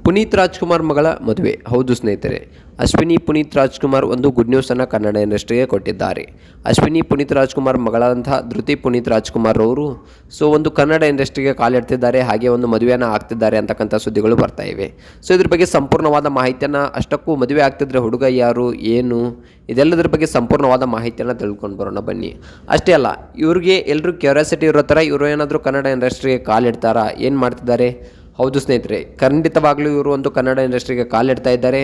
ಪುನೀತ್ ರಾಜ್ಕುಮಾರ್ ಮಗಳ ಮದುವೆ. ಹೌದು ಸ್ನೇಹಿತರೆ, ಅಶ್ವಿನಿ ಪುನೀತ್ ರಾಜ್ಕುಮಾರ್ ಒಂದು ಗುಡ್ ನ್ಯೂಸನ್ನು ಕನ್ನಡ ಇಂಡಸ್ಟ್ರಿಗೆ ಕೊಟ್ಟಿದ್ದಾರೆ. ಅಶ್ವಿನಿ ಪುನೀತ್ ರಾಜ್ಕುಮಾರ್ ಮಗಳಂತಹ ಧೃತಿ ಪುನೀತ್ ರಾಜ್ಕುಮಾರ್ ಅವರು ಒಂದು ಕನ್ನಡ ಇಂಡಸ್ಟ್ರಿಗೆ ಕಾಲಿಡ್ತಿದ್ದಾರೆ, ಹಾಗೆ ಒಂದು ಮದುವೆಯನ್ನು ಆಗ್ತಿದ್ದಾರೆ ಅಂತಕ್ಕಂಥ ಸುದ್ದಿಗಳು ಬರ್ತಾ ಇವೆ. ಇದ್ರ ಬಗ್ಗೆ ಸಂಪೂರ್ಣವಾದ ಮಾಹಿತಿಯನ್ನು, ಅಷ್ಟಕ್ಕೂ ಮದುವೆ ಆಗ್ತಿದ್ರೆ ಹುಡುಗ ಯಾರು, ಏನು, ಇದೆಲ್ಲದರ ಬಗ್ಗೆ ಸಂಪೂರ್ಣವಾದ ಮಾಹಿತಿಯನ್ನು ತಿಳ್ಕೊಂಡು ಬರೋಣ ಬನ್ನಿ. ಅಷ್ಟೇ ಅಲ್ಲ, ಇವ್ರಿಗೆ ಎಲ್ಲರೂ ಕ್ಯೂರಿಯಾಸಿಟಿ ಇರೋ ಥರ ಇವರು ಏನಾದರೂ ಕನ್ನಡ ಇಂಡಸ್ಟ್ರಿಗೆ ಕಾಲಿಡ್ತಾರಾ, ಏನು ಮಾಡ್ತಿದ್ದಾರೆ? ಹೌದು ಸ್ನೇಹಿತರೆ, ಖಂಡಿತವಾಗ್ಲೂ ಇವರು ಒಂದು ಕನ್ನಡ ಇಂಡಸ್ಟ್ರಿಗೆ ಕಾಲಿಡ್ತಾ ಇದ್ದಾರೆ.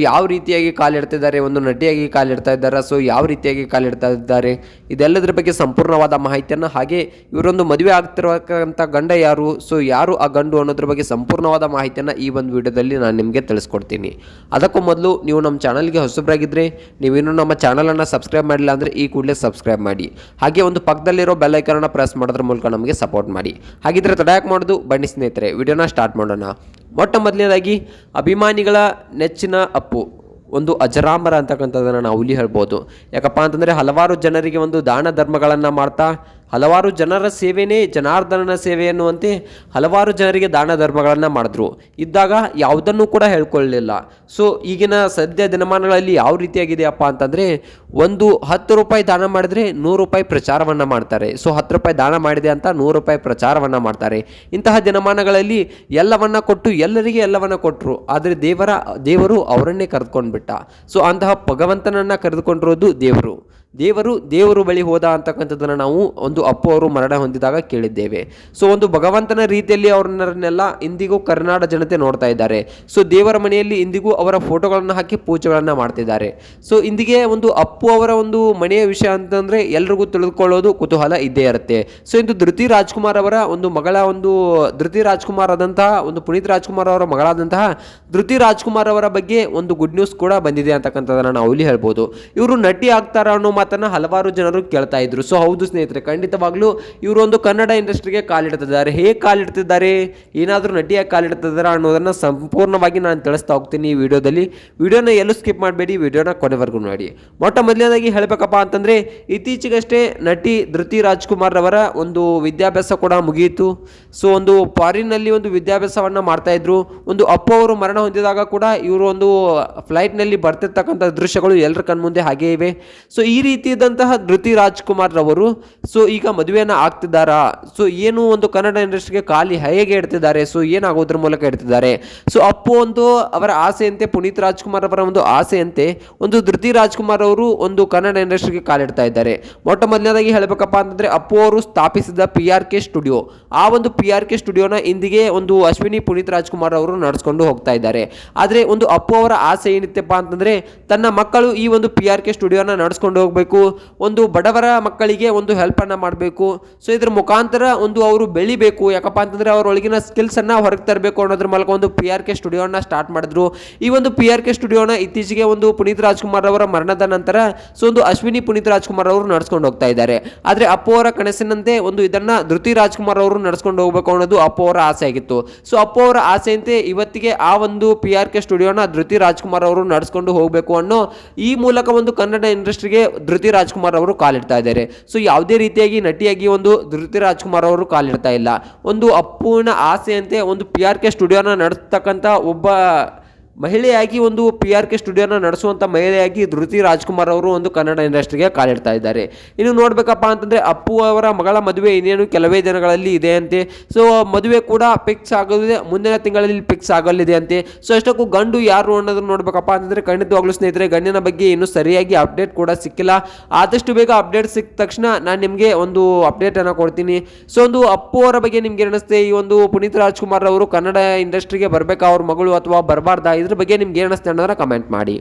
ಯಾವ ರೀತಿಯಾಗಿ ಕಾಲಿಡ್ತಿದ್ದಾರೆ, ಒಂದು ನಟಿಯಾಗಿ ಕಾಲಿಡ್ತಾ ಇದ್ದಾರೆ, ಯಾವ ರೀತಿಯಾಗಿ ಕಾಲಿಡ್ತಾ ಇದ್ದಾರೆ, ಇದೆಲ್ಲದರ ಬಗ್ಗೆ ಸಂಪೂರ್ಣವಾದ ಮಾಹಿತಿಯನ್ನು, ಹಾಗೆ ಇವರೊಂದು ಮದುವೆ ಆಗ್ತಿರತಕ್ಕಂಥ ಗಂಡ ಯಾರು, ಯಾರು ಆ ಗಂಡು ಅನ್ನೋದ್ರ ಬಗ್ಗೆ ಸಂಪೂರ್ಣವಾದ ಮಾಹಿತಿಯನ್ನು ಈ ಒಂದು ವಿಡಿಯೋದಲ್ಲಿ ನಾನು ನಿಮಗೆ ತಿಳಿಸ್ಕೊಡ್ತೀನಿ. ಅದಕ್ಕೂ ಮೊದಲು ನೀವು ನಮ್ಮ ಚಾನಲ್ಗೆ ಹೊಸಬರಾಗಿದ್ದರೆ, ನೀವಿನ್ನೂ ನಮ್ಮ ಚಾನಲನ್ನು ಸಬ್ಸ್ಕ್ರೈಬ್ ಮಾಡಿಲ್ಲ ಅಂದರೆ ಈ ಕೂಡಲೇ ಸಬ್ಸ್ಕ್ರೈಬ್ ಮಾಡಿ, ಹಾಗೆ ಒಂದು ಪಕ್ಕದಲ್ಲಿರೋ ಬೆಲ್ ಐಕಾನನ್ನು ಪ್ರೆಸ್ ಮಾಡೋದ್ರ ಮೂಲಕ ನಮಗೆ ಸಪೋರ್ಟ್ ಮಾಡಿ. ಹಾಗಿದ್ರೆ ತಡಯಾಕೆ ಮಾಡೋದು, ಬನ್ನಿ ಸ್ನೇಹಿತರೆ ವಿಡಿಯೋನ ಸ್ಟಾರ್ಟ್ ಮಾಡೋಣ. ಮೊಟ್ಟ ಮೊದಲನೇದಾಗಿ ಅಭಿಮಾನಿಗಳ ನೆಚ್ಚಿನ ಅಪ್ಪು ಒಂದು ಅಜರಾಮರ ಅಂತಕ್ಕಂಥದ್ದನ್ನು ನಾವು ಇಲ್ಲಿ ಹೇಳ್ಬೋದು. ಯಾಕಪ್ಪ ಅಂತಂದರೆ ಹಲವಾರು ಜನರಿಗೆ ಒಂದು ದಾನ ಧರ್ಮಗಳನ್ನು ಮಾಡ್ತಾ, ಹಲವಾರು ಜನರ ಸೇವೆಯೇ ಜನಾರ್ದನನ ಸೇವೆ ಎನ್ನುವಂತೆ ಹಲವಾರು ಜನರಿಗೆ ದಾನ ಧರ್ಮಗಳನ್ನು ಮಾಡಿದ್ರು. ಇದ್ದಾಗ ಯಾವುದನ್ನು ಕೂಡ ಹೇಳ್ಕೊಳ್ಳಲಿಲ್ಲ. ಈಗಿನ ಸದ್ಯ ದಿನಮಾನಗಳಲ್ಲಿ ಯಾವ ರೀತಿಯಾಗಿದೆಯಪ್ಪ ಅಂತಂದರೆ, ಒಂದು 10 ರೂಪಾಯಿ ದಾನ ಮಾಡಿದರೆ 100 ರೂಪಾಯಿ ಪ್ರಚಾರವನ್ನು ಮಾಡ್ತಾರೆ. 10 ರೂಪಾಯಿ ದಾನ ಮಾಡಿದೆ ಅಂತ 100 ರೂಪಾಯಿ ಪ್ರಚಾರವನ್ನು ಮಾಡ್ತಾರೆ. ಇಂತಹ ದಿನಮಾನಗಳಲ್ಲಿ ಎಲ್ಲವನ್ನ ಕೊಟ್ಟು ಎಲ್ಲರಿಗೆ ಎಲ್ಲವನ್ನ ಕೊಟ್ಟರು, ಆದರೆ ದೇವರು ಅವರನ್ನೇ ಕರೆದುಕೊಂಡ್ಬಿಟ್ಟ. ಅಂತಹ ಭಗವಂತನನ್ನು ಕರೆದುಕೊಂಡಿರೋದು ದೇವರು ಬಳಿ ಹೋದ ಅಂತಕ್ಕಂಥದ್ದನ್ನು ನಾವು ಒಂದು ಅಪ್ಪು ಅವರು ಮರಣ ಹೊಂದಿದಾಗ ಕೇಳಿದ್ದೇವೆ. ಒಂದು ಭಗವಂತನ ರೀತಿಯಲ್ಲಿ ಅವ್ರನ್ನೆಲ್ಲ ಇಂದಿಗೂ ಕರ್ನಾಟಕ ಜನತೆ ನೋಡ್ತಾ ಇದ್ದಾರೆ. ದೇವರ ಮನೆಯಲ್ಲಿ ಇಂದಿಗೂ ಅವರ ಫೋಟೋಗಳನ್ನು ಹಾಕಿ ಪೂಜೆಗಳನ್ನು ಮಾಡ್ತಿದ್ದಾರೆ. ಇಂದಿಗೆ ಒಂದು ಅಪ್ಪು ಅವರ ಒಂದು ಮನೆಯ ವಿಷಯ ಅಂತಂದರೆ ಎಲ್ರಿಗೂ ತಿಳಿದುಕೊಳ್ಳೋದು ಕುತೂಹಲ ಇದ್ದೇ ಇರುತ್ತೆ. ಇಂದು ಧೃತಿ ರಾಜ್ಕುಮಾರ್ ಅವರ ಒಂದು ಮಗಳ ಧೃತಿ ರಾಜ್ಕುಮಾರ್ ಆದಂತಹ ಒಂದು ಪುನೀತ್ ರಾಜ್ಕುಮಾರ್ ಅವರ ಮಗಳಾದಂತಹ ಧೃತಿ ರಾಜ್ಕುಮಾರ್ ಅವರ ಬಗ್ಗೆ ಒಂದು ಗುಡ್ ನ್ಯೂಸ್ ಕೂಡ ಬಂದಿದೆ ಅಂತಕ್ಕಂಥದ್ದನ್ನು ನಾವು ಇಲ್ಲಿ ಹೇಳ್ಬೋದು. ಇವರು ನಟಿ ಆಗ್ತಾರ ಅನ್ನೋ ಮಾತನ್ನು ಹಲವಾರು ಜನರು ಕೇಳ್ತಾ ಇದ್ರು. ಹೌದು ಸ್ನೇಹಿತರೆ, ಖಂಡಿತವಾಗ್ಲೂ ಇವರು ಒಂದು ಕನ್ನಡ ಇಂಡಸ್ಟ್ರಿಗೆ ಕಾಲಿಡ್ತಿದ್ದಾರೆ. ಹೇಗೆ ಕಾಲಿಡ್ತಿದ್ದಾರೆ, ಏನಾದರೂ ನಟಿಯಾಗಿ ಕಾಲಿಡ್ತಿದ್ದಾರೆ ಅನ್ನೋದನ್ನು ಸಂಪೂರ್ಣವಾಗಿ ನಾನು ತಿಳಿಸ್ತಾ ಹೋಗ್ತೀನಿ ಈ ವಿಡಿಯೋನ ಎಲ್ಲೂ ಸ್ಕಿಪ್ ಮಾಡಬೇಡಿ, ವಿಡಿಯೋನ ಕೊನೆವರೆಗೂ ನೋಡಿ. ಮೊಟ್ಟ ಮೊದಲನೇದಾಗಿ ಹೇಳಬೇಕಪ್ಪ ಅಂತಂದರೆ, ಇತ್ತೀಚೆಗಷ್ಟೇ ನಟಿ ಧೃತಿ ರಾಜ್ಕುಮಾರ್ ಅವರ ಒಂದು ವಿದ್ಯಾಭ್ಯಾಸ ಕೂಡ ಮುಗಿಯಿತು. ಒಂದು ಫಾರಿನ್ನಲ್ಲಿ ಒಂದು ವಿದ್ಯಾಭ್ಯಾಸವನ್ನು ಮಾಡ್ತಾ ಇದ್ರು. ಒಂದು ಅಪ್ಪು ಅವರು ಮರಣ ಹೊಂದಿದಾಗ ಕೂಡ ಇವರು ಒಂದು ಫ್ಲೈಟ್ನಲ್ಲಿ ಬರ್ತಿರ್ತಕ್ಕಂಥ ದೃಶ್ಯಗಳು ಎಲ್ಲರ ಕಣ್ಮುಂದೆ ಹಾಗೇ ಇವೆ. ಈ ರೀತಿ ಇದ್ದಂತಹ ಧೃತಿ ರಾಜ್ಕುಮಾರ್ ಅವರು ಈಗ ಮದುವೆಯನ್ನು ಆಗ್ತಿದ್ದಾರಾ, ಏನು ಒಂದು ಕನ್ನಡ ಇಂಡಸ್ಟ್ರಿಗೆ ಕಾಲಿ ಹೇಗೆ ಇಡ್ತಿದ್ದಾರೆ, ಏನಾಗೋದ್ರ ಮೂಲಕ ಇಡ್ತಿದ್ದಾರೆ. ಅಪ್ಪು ಒಂದು ಅವರ ಆಸೆಯಂತೆ, ಪುನೀತ್ ರಾಜ್ಕುಮಾರ್ ಅವರ ಒಂದು ಆಸೆಯಂತೆ ಒಂದು ಧೃತಿ ರಾಜ್ಕುಮಾರ್ ಅವರು ಒಂದು ಕನ್ನಡ ಇಂಡಸ್ಟ್ರಿಗೆ ಕಾಲಿಡ್ತಾ ಇದ್ದಾರೆ. ಮೊಟ್ಟ ಮೊದಲನೇದಾಗಿ ಹೇಳಬೇಕಪ್ಪ ಅಂತಂದ್ರೆ, ಅಪ್ಪು ಅವರು ಸ್ಥಾಪಿಸಿದ PRK ಸ್ಟುಡಿಯೋ, ಆ ಒಂದು PRK ಸ್ಟುಡಿಯೋನ ಇಂದಿಗೆ ಒಂದು ಅಶ್ವಿನಿ ಪುನೀತ್ ರಾಜ್ಕುಮಾರ್ ಅವರು ನಡೆಸ್ಕೊಂಡು ಹೋಗ್ತಾ ಇದ್ದಾರೆ. ಆದರೆ ಒಂದು ಅಪ್ಪು ಅವರ ಆಸೆ ಏನಿತ್ತಪ್ಪ ಅಂತಂದ್ರೆ, ತನ್ನ ಮಕ್ಕಳು ಈ ಒಂದು PRK ಸ್ಟುಡಿಯೋನ ನಡೆಸ್ಕೊಂಡು ಹೋಗಬೇಕು, ಒಂದು ಬಡವರ ಮಕ್ಕಳಿಗೆ ಒಂದು ಹೆಲ್ಪ್ ಅನ್ನ ಮಾಡಬೇಕು. ಇದ್ರ ಮುಖಾಂತರ ಒಂದು ಅವರು ಬೆಳಿಬೇಕು. ಯಾಕಪ್ಪ ಅಂತಂದ್ರೆ ಅವರೊಳಗಿನ ಸ್ಕಿಲ್ಸ್ ಅನ್ನ ಹೊರಗೆ ತರಬೇಕು ಅನ್ನೋದ್ರ ಮೂಲಕ ಒಂದು PRK ಸ್ಟುಡಿಯೋನ ಸ್ಟಾರ್ಟ್ ಮಾಡಿದ್ರು. ಈ ಒಂದು PRK ಸ್ಟುಡಿಯೋನ ಇತ್ತೀಚೆಗೆ ಒಂದು ಪುನೀತ್ ರಾಜ್ಕುಮಾರ್ ಅವರ ಮರಣದ ನಂತರ ಒಂದು ಅಶ್ವಿನಿ ಪುನೀತ್ ರಾಜ್ಕುಮಾರ್ ಅವರು ನಡೆಸ್ಕೊಂಡು ಹೋಗ್ತಾ ಇದ್ದಾರೆ. ಆದ್ರೆ ಅಪ್ಪು ಅವರ ಕನಸಿನಂತೆ ಒಂದು ಇದನ್ನ ಧೃತಿ ರಾಜ್ಕುಮಾರ್ ಅವರು ನಡೆಸ್ಕೊಂಡು ಹೋಗಬೇಕು ಅನ್ನೋದು ಅಪ್ಪು ಅವರ ಆಸೆ ಆಗಿತ್ತು. ಅಪ್ಪು ಅವರ ಆಸೆಯಂತೆ ಇವತ್ತಿಗೆ ಆ ಒಂದು PRK ಸ್ಟುಡಿಯೋನ ಧೃತಿ ರಾಜ್ಕುಮಾರ್ ಅವರು ನಡೆಸ್ಕೊಂಡು ಹೋಗಬೇಕು ಅನ್ನೋ ಈ ಮೂಲಕ ಒಂದು ಕನ್ನಡ ಇಂಡಸ್ಟ್ರಿಗೆ ಧೃತಿ ರಾಜ್ಕುಮಾರ್ ಅವರು ಕಾಲಿಡ್ತಾ ಇದ್ದಾರೆ. ಯಾವುದೇ ರೀತಿಯಾಗಿ ನಟಿಯಾಗಿ ಒಂದು ಧೃತಿ ರಾಜ್ಕುಮಾರ್ ಅವರು ಕಾಲಿಡ್ತಾ ಇಲ್ಲ. ಒಂದು ಅಪ್ಪುವಿನ ಆಸೆಯಂತೆ ಒಂದು PRK ಸ್ಟುಡಿಯೋನ ನಡೆಸ್ತಕ್ಕಂಥ ಒಬ್ಬ ಮಹಿಳೆಯಾಗಿ, ಒಂದು PRK ಸ್ಟುಡಿಯೋನ ನಡೆಸುವಂಥ ಮಹಿಳೆಯಾಗಿ ಧೃತಿ ರಾಜ್ಕುಮಾರ್ ಅವರು ಒಂದು ಕನ್ನಡ ಇಂಡಸ್ಟ್ರಿಗೆ ಕಾಲಿಡ್ತಾ ಇದ್ದಾರೆ. ಇನ್ನು ನೋಡ್ಬೇಕಪ್ಪ ಅಂತಂದರೆ, ಅಪ್ಪು ಅವರ ಮಗಳ ಮದುವೆ ಇನ್ನೇನು ಕೆಲವೇ ದಿನಗಳಲ್ಲಿ ಇದೆ ಅಂತೆ. ಮದುವೆ ಕೂಡ ಫಿಕ್ಸ್ ಆಗೋದಿದೆ, ಮುಂದಿನ ತಿಂಗಳಲ್ಲಿ ಫಿಕ್ಸ್ ಆಗಲಿದೆ ಅಂತೆ. ಅಷ್ಟಕ್ಕೂ ಗಂಡು ಯಾರು ಅನ್ನೋದನ್ನು ನೋಡ್ಬೇಕಪ್ಪ ಅಂತಂದರೆ, ಖಂಡಿತವಾಗ್ಲೂ ಸ್ನೇಹಿತರೆ ಗಂಡಿನ ಬಗ್ಗೆ ಇನ್ನೂ ಸರಿಯಾಗಿ ಅಪ್ಡೇಟ್ ಕೂಡ ಸಿಕ್ಕಿಲ್ಲ. ಆದಷ್ಟು ಬೇಗ ಅಪ್ಡೇಟ್ ಸಿಕ್ಕ ತಕ್ಷಣ ನಾನು ನಿಮಗೆ ಒಂದು ಅಪ್ಡೇಟನ್ನು ಕೊಡ್ತೀನಿ. ಒಂದು ಅಪ್ಪು ಅವರ ಬಗ್ಗೆ ನಿಮ್ಗೆ ಏನಿಸುತ್ತೆ, ಈ ಒಂದು ಪುನೀತ್ ರಾಜ್ಕುಮಾರ್ ಅವರು ಕನ್ನಡ ಇಂಡಸ್ಟ್ರಿಗೆ ಬರಬೇಕಾ ಅವ್ರ ಮಗಳು, ಅಥವಾ ಬರಬಾರ್ದಾ, ಇದ್ರ ಬಗ್ಗೆ ನಿಮ್ಗೆ ಏನಿಸುತ್ತೆ ಅನ್ನೋದನ್ನ ಕಮೆಂಟ್ ಮಾಡಿ.